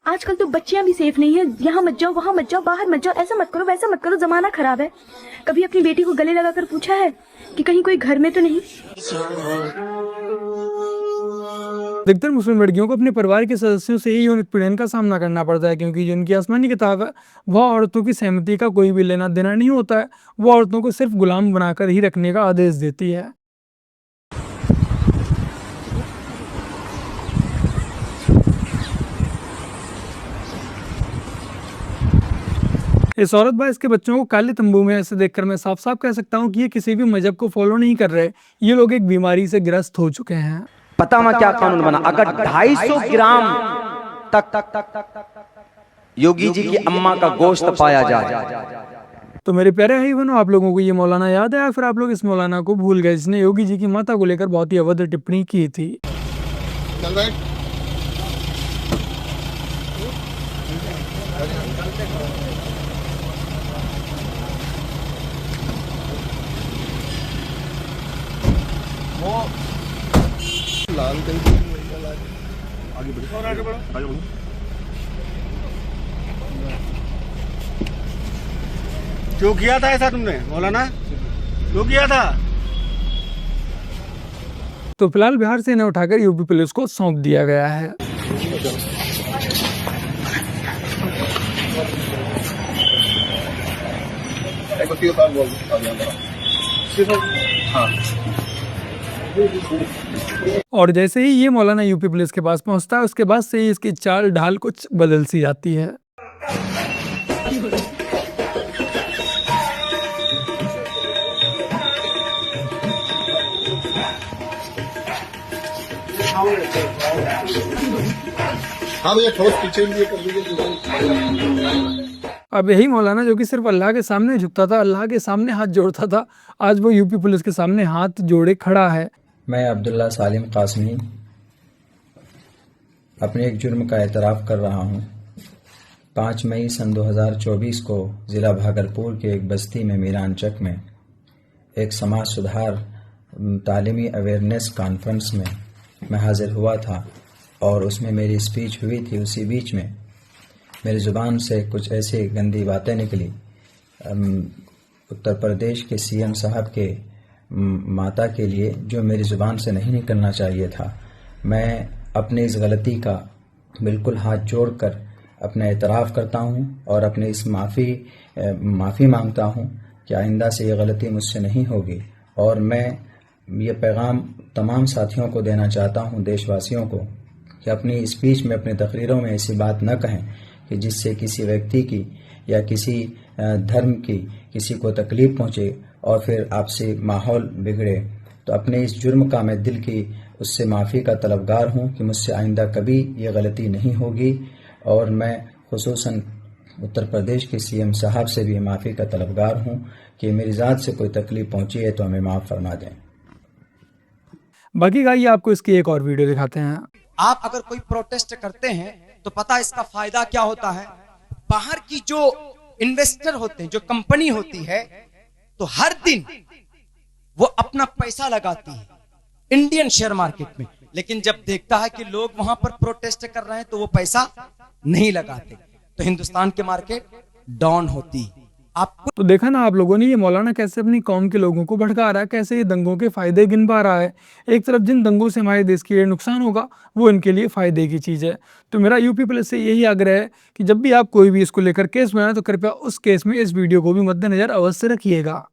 आजकल तो बच्चियां भी सेफ नहीं है। यहाँ मत जाओ, वहाँ मत जाओ, बाहर मत जाओ, ऐसा मत करो, वैसा मत करो, जमाना खराब है। कभी अपनी बेटी को गले लगाकर पूछा है कि कहीं कोई घर में तो नहीं? अधिकतर मुस्लिम लड़कियों को अपने परिवार के सदस्यों से ही यौन उत्पीड़न का सामना करना पड़ता है, क्योंकि जो उनकी आसमानी किताब है वह औरतों की सहमति का कोई भी लेना देना नहीं होता है। वह औरतों को सिर्फ गुलाम बनाकर ही रखने का आदेश देती है। इस औरत व इसके बच्चों को काले तंबू में ऐसे देखकर मैं साफ साफ कह सकता हूँ कि ये किसी भी मजहब को फॉलो नहीं कर रहे। ये लोग एक बीमारी से ग्रस्त हो चुके हैं। पता मैं क्या कानून बना, अगर 250 ग्राम तक योगी जी की अम्मा का गोश्त पाया जाए। तो मेरे प्यारे भाई बहनों, आप लोगों को ये मौलाना याद है या फिर आप लोग इस मौलाना को भूल गए जिसने योगी जी की माता को लेकर बहुत ही अभद्र टिप्पणी की थी? लाल आगे बढ़ो, आगे बढ़ो। क्यों किया था ऐसा तुमने मौलाना, क्यों किया था? तो फिलहाल बिहार से इन्हें उठाकर यूपी पुलिस को सौंप दिया गया है। और जैसे ही ये मौलाना यूपी पुलिस के पास पहुंचता है, उसके बाद से ही इसकी चाल ढाल कुछ बदल सी जाती है। हाँ भैया, थोड़ा पीछे लिए कर लीजिए। अब यही मौलाना जो कि सिर्फ अल्लाह के सामने झुकता था, अल्लाह के सामने हाथ जोड़ता था, आज वो यूपी पुलिस के सामने हाथ जोड़े खड़ा है। मैं अब्दुल्ला सालिम कासमी अपने एक जुर्म का एतराफ़ कर रहा हूँ। 5 मई सन 2024 को ज़िला भागलपुर के एक बस्ती में मीरानचक में एक समाज सुधार तालीमी अवेयरनेस कॉन्फ्रेंस में मैं हाज़िर हुआ था और उसमें मेरी स्पीच हुई थी। उसी बीच में मेरी ज़ुबान से कुछ ऐसी गंदी बातें निकली। उत्तर प्रदेश के सीएम साहब के माता के लिए जो मेरी ज़ुबान से नहीं निकलना चाहिए था। मैं अपनी इस गलती का बिल्कुल हाथ जोड़कर अपना एतराफ़ करता हूं और अपनी इस माफ़ी मांगता हूं कि आइंदा से ये गलती मुझसे नहीं होगी। और मैं ये पैगाम तमाम साथियों को देना चाहता हूं, देशवासियों को, कि अपनी स्पीच में, अपनी तकरीरों में ऐसी बात न कहें कि जिससे किसी व्यक्ति की या किसी धर्म की किसी को तकलीफ़ पहुँचे और फिर आपसी माहौल बिगड़े। तो अपने इस जुर्म का मैं दिल की उससे माफ़ी का तलबगार हूँ कि मुझसे आइंदा कभी ये गलती नहीं होगी। और मैं खुसूसन उत्तर प्रदेश के सीएम साहब से भी माफ़ी का तलबगार हूँ कि मेरी ज़ात से कोई तकलीफ़ पहुँची है तो हमें माफ़ फरमा दें। बाकी गाइए आपको इसकी एक और वीडियो दिखाते हैं। आप अगर कोई प्रोटेस्ट करते हैं तो पता इसका फायदा क्या होता है। बाहर की जो इन्वेस्टर होते हैं, जो कंपनी होती है, तो हर दिन वो अपना पैसा लगाती है इंडियन शेयर मार्केट में, लेकिन जब देखता है कि लोग वहां पर प्रोटेस्ट कर रहे हैं तो वो पैसा नहीं लगाते, तो हिंदुस्तान की मार्केट डाउन होती है। आपको तो देखा ना आप लोगों ने, ये मौलाना कैसे अपनी कौम के लोगों को भड़का रहा है, कैसे ये दंगों के फायदे गिन पा रहा है। एक तरफ जिन दंगों से हमारे देश के लिए नुकसान होगा वो इनके लिए फायदे की चीज़ है। तो मेरा यूपी पुलिस से यही आग्रह है कि जब भी आप कोई भी इसको लेकर केस बनाए तो कृपया उस केस में इस वीडियो को भी मद्देनजर अवश्य रखिएगा।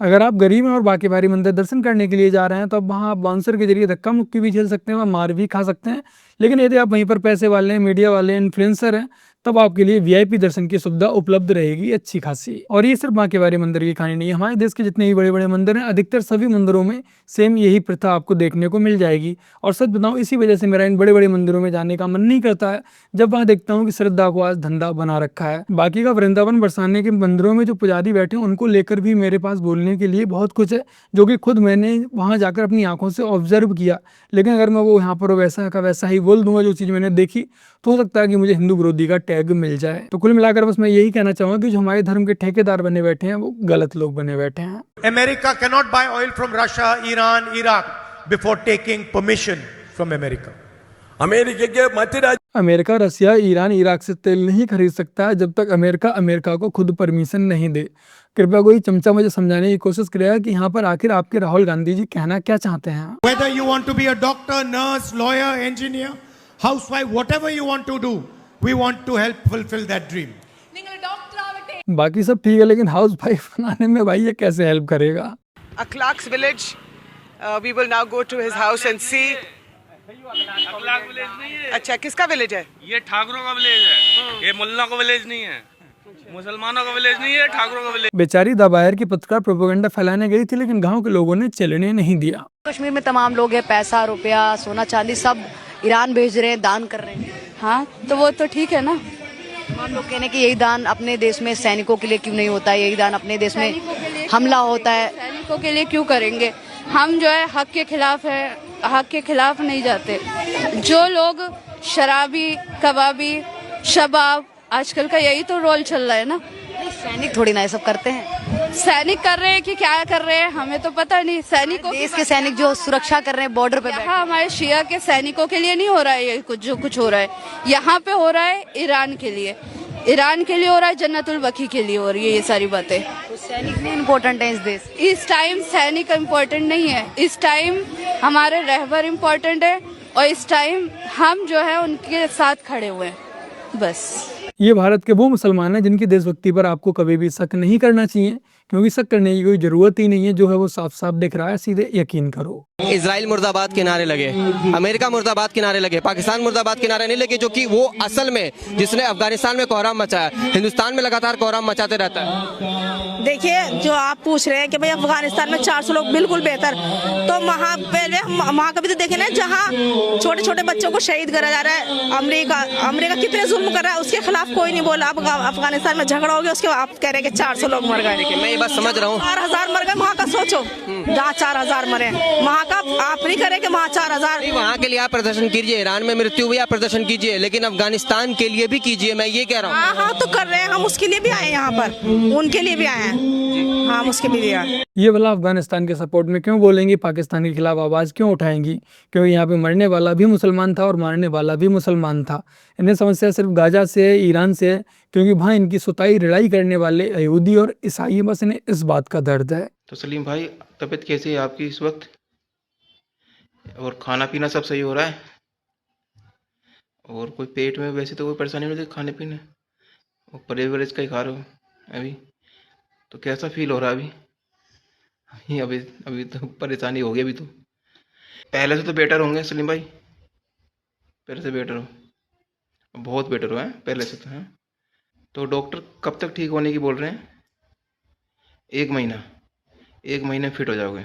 अगर आप गरीब हैं और बाकी बारी मंदिर दर्शन करने के लिए जा रहे हैं तो अब वहाँ आप बाउंसर के जरिए धक्का मुक्की भी झेल सकते हैं और मार भी खा सकते हैं। लेकिन यदि आप वहीं पर पैसे वाले हैं, मीडिया वाले, इन्फ्लुएंसर हैं, तब आपके लिए वीआईपी दर्शन की सुविधा उपलब्ध रहेगी अच्छी खासी। और ये सिर्फ माँ के बारे मंदिर की कहानी नहीं है, हमारे देश के जितने भी बड़े बड़े मंदिर हैं अधिकतर सभी मंदिरों में सेम यही प्रथा आपको देखने को मिल जाएगी। और सच बताऊं, इसी वजह से मेरा इन बड़े बड़े मंदिरों में जाने का मन नहीं करता है जब वहां देखता हूँ कि श्रद्धा को आज धंधा बना रखा है। बाकी का वृंदावन बरसाने के मंदिरों में जो पुजारी बैठे हैं उनको लेकर भी मेरे पास बोलने के लिए बहुत कुछ है, जो कि खुद मैंने वहां जाकर अपनी आंखों से ऑब्जर्व किया। लेकिन अगर मैं वो यहाँ पर वैसा का वैसा ही बोल दूंगा जो चीज़ मैंने देखी, तो हो सकता है कि मुझे हिंदू विरोधी का टैग मिल जाए। तो कुल मिलाकर बस मैं यही कहना चाहूंगा कि जो हमारे धर्म के ठेकेदार बने बैठे हैं वो गलत लोग बने बैठे हैं। America cannot buy oil from Russia, Iran, Iraq before taking permission from America. America Russia Iran Iraq से तेल नहीं खरीद सकता है जब तक अमेरिका को खुद परमिशन नहीं दे। कृपया कोई चमचा मुझे समझाने की कोशिश करेगा कि यहाँ पर आखिर आपके राहुल गांधी जी कहना क्या चाहते हैं। Whether you want to be a doctor, nurse, lawyer, engineer, housewife, whatever you want to do, we want to help fulfill that dream. बाकी सब ठीक है, लेकिन हाउस वाइफ बनाने में भाई ये कैसे हेल्प करेगा। Clark's village. We will now go to his house and see. Akhlaq village नहीं है। अच्छा, किसका विलेज है? ये ठाकुरों का विलेज है, ये मुल्ला का विलेज नहीं है, मुसलमानों का विलेज नहीं है, ठाकुरों का विलेज। बेचारी दाबायर की पत्रकार प्रोपेगेंडा फैलाने गई थी, लेकिन गांव के लोगों ने चलने नहीं दिया। कश्मीर में तमाम लोग हैं, पैसा रुपया सोना चांदी सब ईरान भेज रहे हैं, दान कर रहे हैं। हाँ, तो वो तो ठीक है ना। हम लोग कहने कि यही दान अपने देश में सैनिकों के लिए क्यों नहीं होता है, यही दान अपने देश में हमला होता है, सैनिकों के लिए क्यों करेंगे। हम जो है हक के खिलाफ है, हक के खिलाफ नहीं जाते। जो लोग शराबी कबाबी शबाब, आजकल का यही तो रोल चल रहा है ना। सैनिक थोड़ी ना ये सब करते हैं। सैनिक कर रहे हैं कि क्या कर रहे हैं हमें तो पता नहीं। सैनिकों देश के सैनिक जो सुरक्षा कर रहे हैं बॉर्डर पे, यहाँ हमारे शिया के सैनिकों के लिए नहीं हो रहा है ये कुछ, जो कुछ हो रहा है यहाँ पे हो रहा है ईरान के लिए, ईरान के लिए हो रहा है, जन्नतुल बकी के लिए हो रही है ये सारी बातें। तो सैनिक नहीं इम्पोर्टेंट है इस देश। इस टाइम सैनिक इम्पोर्टेंट नहीं है, इस टाइम हमारे रहबर इम्पोर्टेंट है और इस टाइम हम जो है उनके साथ खड़े हुए हैं बस। ये भारत के वो मुसलमान हैं जिनकी देशभक्ति पर आपको कभी भी शक नहीं करना चाहिए, क्योंकि शक करने की कोई जरूरत ही नहीं है। जो है वो साफ साफ दिख रहा है, सीधे यकीन करो। इजराइल मुर्दाबाद के नारे लगे, अमेरिका मुर्दाबाद के नारे लगे, पाकिस्तान मुर्दाबाद के नारे नहीं लगे, जो कि वो असल में जिसने अफगानिस्तान में कोहराम मचाया, हिंदुस्तान में लगातार कोहराम मचाते रहता है। देखिए, जो आप पूछ रहे हैं कि भाई अफगानिस्तान में 400 लोग बिल्कुल बेहतर, तो वहाँ पहले वहाँ का भी तो देखे ना, जहाँ छोटे छोटे बच्चों को शहीद करा जा रहा है। अमेरिका कितने जुल्म कर रहा है, उसके खिलाफ कोई नहीं बोला। अब अफगानिस्तान में झगड़ा हो गया, उसके आप कह रहे हैं कि 400 लोग मर गए। मैं ये बात समझ रहा हूँ, 4000 मर गए वहाँ का, सोचो जहाँ 4000 मरे, वहाँ का आप नहीं करें कि वहाँ 4000। वहाँ के लिए आप प्रदर्शन कीजिए, ईरान में मृत्यु हुई आप प्रदर्शन कीजिए, लेकिन अफगानिस्तान के लिए भी कीजिए, मैं ये कह रहा हूँ। हाँ, तो कर रहे हैं हम, उसके लिए भी आए यहाँ पर, उनके लिए भी आए हैं, हाँ उसके भी आए। ये वाला अफगानिस्तान के सपोर्ट में क्यों बोलेंगी, पाकिस्तान के खिलाफ आवाज़ क्यों उठाएंगी? क्योंकि यहाँ पे मरने वाला भी मुसलमान था और मारने वाला भी मुसलमान था। इन्हें समस्या सिर्फ गाजा से है, ईरान से है, क्योंकि वहाँ इनकी सुताई लड़ाई करने वाले यहूदी और ईसाई, बस इन्हें इस बात का दर्द है। तो सलीम भाई, तबीयत कैसी है आपकी इस वक्त, और खाना पीना सब सही हो रहा है, और कोई पेट में वैसे तो कोई परेशानी नहीं होती खाने पीने, और परहेज का ही खा रहे हो अभी, तो कैसा फील हो रहा है अभी? अभी तो परेशानी हो गई अभी तो। पहले से तो बेटर होंगे सलीम भाई, पहले से बेटर हो, बहुत बेटर हो है पहले से तो है। तो डॉक्टर कब तक ठीक होने की बोल रहे हैं? 1 महीना, 1 महीने फिट हो जाओगे।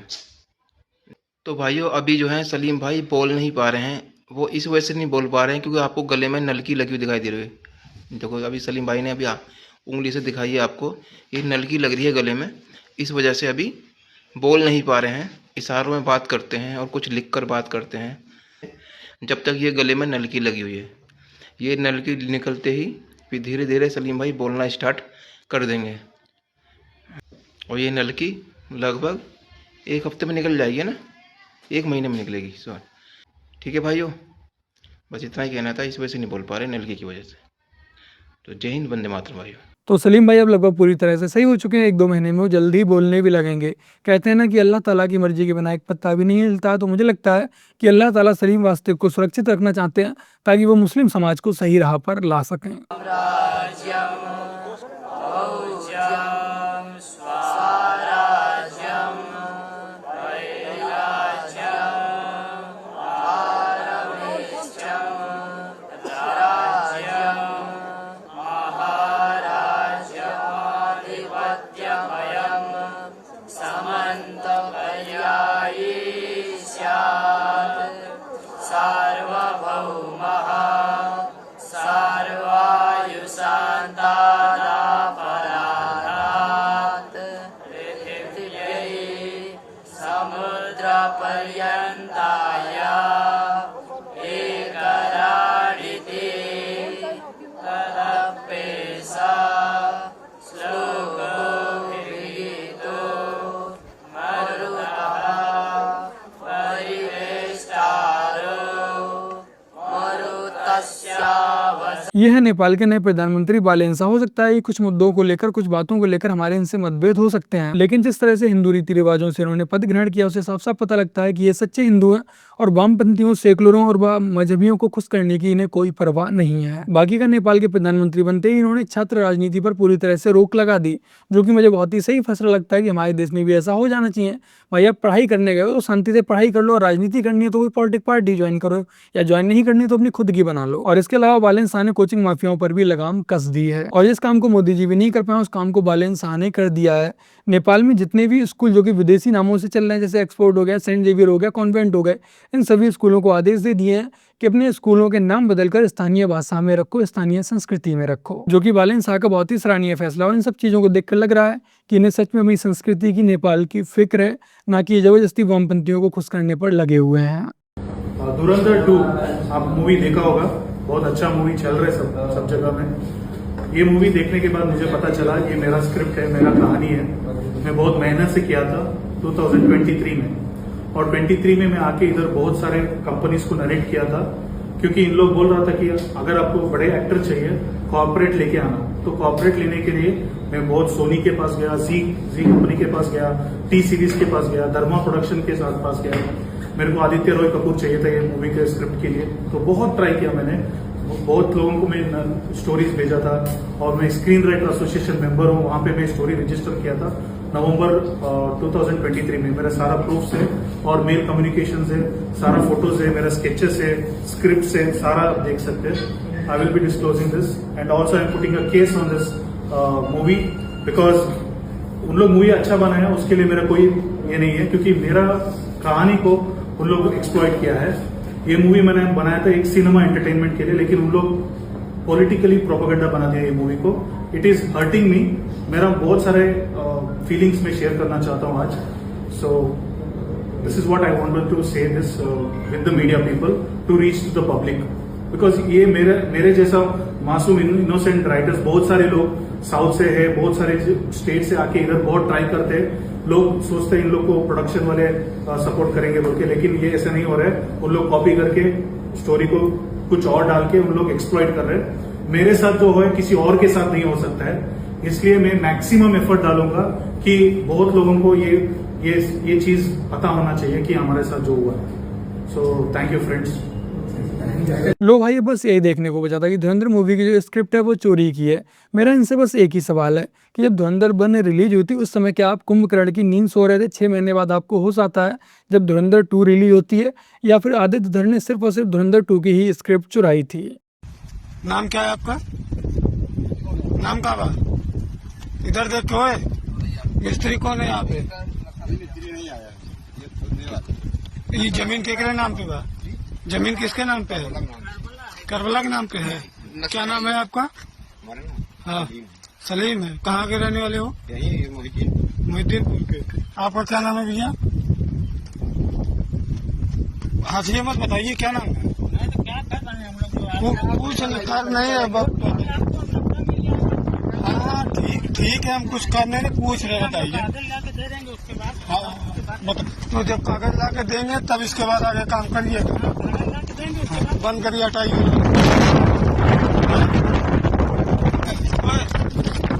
तो भाइयों, अभी जो है सलीम भाई बोल नहीं पा रहे हैं, वो इस वजह से नहीं बोल पा रहे हैं क्योंकि आपको गले में नलकी लगी हुई दिखाई दे रही है। देखो अभी सलीम भाई ने अभी उंगली से दिखाई है आपको, ये नलकी लग रही है गले में, इस वजह से अभी बोल नहीं पा रहे हैं। इशारों में बात करते हैं और कुछ लिख कर बात करते हैं, जब तक ये गले में नलकी लगी हुई है। ये नलकी निकलते ही फिर धीरे धीरे सलीम भाई बोलना स्टार्ट कर देंगे, और ये नलकी लगभग 1 हफ्ते में निकल जाएगी ना, 1 महीने में निकलेगी इस बार। ठीक है भाइयों, बस इतना ही कहना था, इस वजह से नहीं बोल पा रहे नलकी की वजह से। तो जय हिंद, वंदे मातरम भाइयों। तो सलीम भाई अब लगभग पूरी तरह से सही हो चुके हैं, 1-2 महीने में वो जल्दी ही बोलने भी लगेंगे। कहते हैं ना कि अल्लाह ताला की मर्जी के बिना एक पत्ता भी नहीं हिलता, तो मुझे लगता है कि अल्लाह ताला सलीम वास्तव को सुरक्षित रखना चाहते हैं ताकि वो मुस्लिम समाज को सही राह पर ला सकें। ये है नेपाल के नए प्रधानमंत्री बालेंसा। हो सकता है ये कुछ मुद्दों को लेकर, कुछ बातों को लेकर हमारे इनसे मतभेद हो सकते हैं, लेकिन जिस तरह से हिंदू रीति रिवाजों से इन्होंने पद ग्रहण किया उससे साफ साफ पता लगता है कि ये सच्चे हिंदू हैं और वामपंथियों, सेकुलरों और मजहबियों को खुश करने की इन्हें कोई परवाह नहीं है। बाकी का नेपाल के प्रधानमंत्री बनते ही इन्होंने छात्र राजनीति पर पूरी तरह से रोक लगा दी, जो कि मुझे बहुत ही सही फैसला लगता है कि हमारे देश में भी ऐसा हो जाना चाहिए। भाई आप पढ़ाई करने गए हो तो शांति से पढ़ाई कर लो, और राजनीति करनी है तो कोई पॉलिटिक पार्टी ज्वाइन करो, या ज्वाइन नहीं करनी तो अपनी खुद की बना लो। और इसके अलावा बालेन शाह ने कोचिंग माफियाओं पर भी लगाम कस दी है, और जिस काम को मोदी जी भी नहीं कर पाए उस काम को बालेन शाह ने कर दिया है। नेपाल में जितने भी स्कूल जो कि विदेशी नामों से चल रहे हैं, जैसे एक्सपोर्ट हो गया, सेंट जेवियर हो गया, कॉन्वेंट हो गए, इन सभी स्कूलों को आदेश दे दिए हैं कि अपने स्कूलों के नाम बदलकर स्थानीय भाषा में रखो, स्थानीय संस्कृति में रखो, जो कि बालेन शाह का बहुत ही सराहनीय फैसला। और इन सब चीजों को देखकर लग रहा है कि इन्हें सच में अपनी संस्कृति की, नेपाल की फिक्र है, ना कि जबरदस्ती वामपंथियों को खुश करने पर लगे हुए हैं। धुरंधर 2 आप मूवी देखा होगा, बहुत अच्छा मूवी चल रहा है सब जगह में। ये मूवी देखने के बाद मुझे पता चला ये मेरा स्क्रिप्ट है, मेरा कहानी है। मैं बहुत मेहनत से किया था 2023 में, और 23 में मैं आके इधर बहुत सारे कंपनीज को नरेट किया था, क्योंकि इन लोग बोल रहा था कि अगर आपको बड़े एक्टर चाहिए कॉर्पोरेट लेके आना। तो कॉर्पोरेट लेने के लिए मैं बहुत सोनी के पास गया, जी कंपनी के पास गया, टी सीरीज के पास गया, धर्मा प्रोडक्शन के साथ पास गया। मेरे को आदित्य रॉय कपूर चाहिए था ये मूवी के स्क्रिप्ट के लिए, तो बहुत ट्राई किया मैंने, बहुत लोगों को मैं स्टोरीज भेजा था, और मैं स्क्रीन राइटर एसोसिएशन मेंबर हूँ, वहां पे मैं स्टोरी रजिस्टर किया था नवंबर 2023 में। मेरा सारा प्रूफ्स है और मेल कम्युनिकेशंस है, सारा फोटोज है, मेरा स्केचेस है, स्क्रिप्ट्स है, सारा आप देख सकते हैं। I will be disclosing this, and also I am putting a case on this movie, because उन लोग मूवी अच्छा बनाया उसके लिए मेरा कोई ये नहीं है, क्योंकि मेरा कहानी को उन लोग एक्सप्लॉइट किया है। ये मूवी मैंने बनाया था एक सिनेमा एंटरटेनमेंट के लिए, लेकिन उन लोग पॉलिटिकली प्रोपेगेंडा बना दिया ये मूवी को। It is hurting me. मेरा बहुत सारे फीलिंग्स में शेयर करना चाहता हूँ आज। So this is what I wanted to say this with the media people to reach to the public, because ये मेरे जैसा मासूम इनोसेंट राइटर्स बहुत सारे लोग साउथ से है, बहुत सारे स्टेट से आके इधर बहुत ट्राई करते हैं। लोग सोचते हैं इन लोग को प्रोडक्शन वाले सपोर्ट करेंगे बोल के, लेकिन ये ऐसा नहीं हो रहा है। उन लोग कॉपी करके स्टोरी को कुछ और डाल के उन लोग एक्सप्लॉइट कर रहे हैं। मेरे साथ जो है किसी और के साथ नहीं हो सकता है, इसलिए मैं मैक्सिमम एफर्ट डालूंगा कि बहुत लोगों को ये चीज पता होना चाहिए कि हमारे साथ जो हुआ है। So thank you friends. लो भाई, बस यही देखने को बचा था कि धुरंधर मूवी की जो स्क्रिप्ट है वो चोरी की है। मेरा इनसे बस एक ही सवाल है कि जब धुरंधर 1 रिलीज हुई थी उस समय क्या आप कुंभकर्ण की नींद सो रहे थे? 6 महीने बाद आपको होश आता है जब धुरंधर 2 रिलीज होती है, या फिर आदित्य धर ने सिर्फ और सिर्फ धुरंधर 2 की ही स्क्रिप्ट चुराई थी? नाम क्या है आपका? नाम का बा? इधर देखो है मिस्त्री कौन है यहाँ पे? मिस्त्री नहीं आया, ये जमीन केकरे नाम पे बा? जमीन किसके नाम पे है? करबला के नाम पे है। क्या नाम है आपका? हाँ सलीम है। कहाँ के रहने वाले हो? मोहिद्दीनपुर के। आपका क्या नाम है भैया? हाजिए मत बताइए क्या नाम है। कुछ नहीं है। हाँ ठीक है, हम कुछ करने नहीं पूछ रहे, बताइए। हाँ तो जब कागज ला के देंगे तब इसके बाद आगे काम करिएगा। बंद करिए, हटाइए।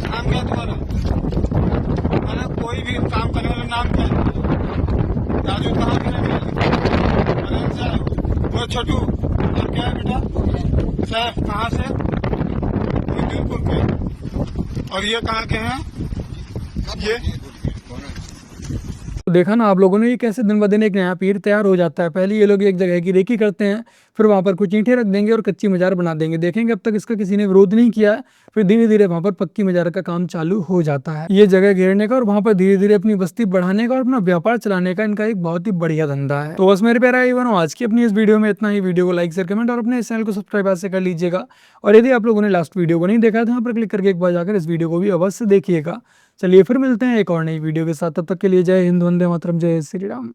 नाम क्या तुम्हारा? अरे कोई भी काम करने वाला नाम क्या? राजू कहाँ के रहने वाले? वो छोटू। और क्या है बेटा? सैफ। कहाँ से? मोहिद्दीनपुर के। और ये कहाँ के हैं? ये देखा ना आप लोगों ने, ये कैसे दिन ब दिन एक नया पीर तैयार हो जाता है। पहले ये लोग एक जगह की रेकी करते हैं, फिर वहां पर कुछ ईंटें रख देंगे और कच्ची मजार बना देंगे। देखेंगे अब तक इसका किसी ने विरोध नहीं किया, फिर धीरे धीरे वहां पर पक्की मजार का काम चालू हो जाता है। ये जगह घेरने का और वहां पर धीरे धीरे अपनी बस्ती बढ़ाने का और अपना व्यापार चलाने का इनका एक बहुत ही बढ़िया धंधा है। तो बस मेरे प्यारे भाई, आज की अपनी इस वीडियो में इतना ही। वीडियो को लाइक शेयर कमेंट और अपने इस चैनल को सब्सक्राइब ऐसे कर लीजिएगा। और यदि आप लोगों ने लास्ट वीडियो को नहीं देखा तो यहाँ पर क्लिक करके एक बार जाकर इस वीडियो को भी अवश्य देखिएगा। चलिए फिर मिलते हैं एक और नई वीडियो के साथ, तब तक के लिए जय हिंद, वंदे मातरम, जय श्री राम।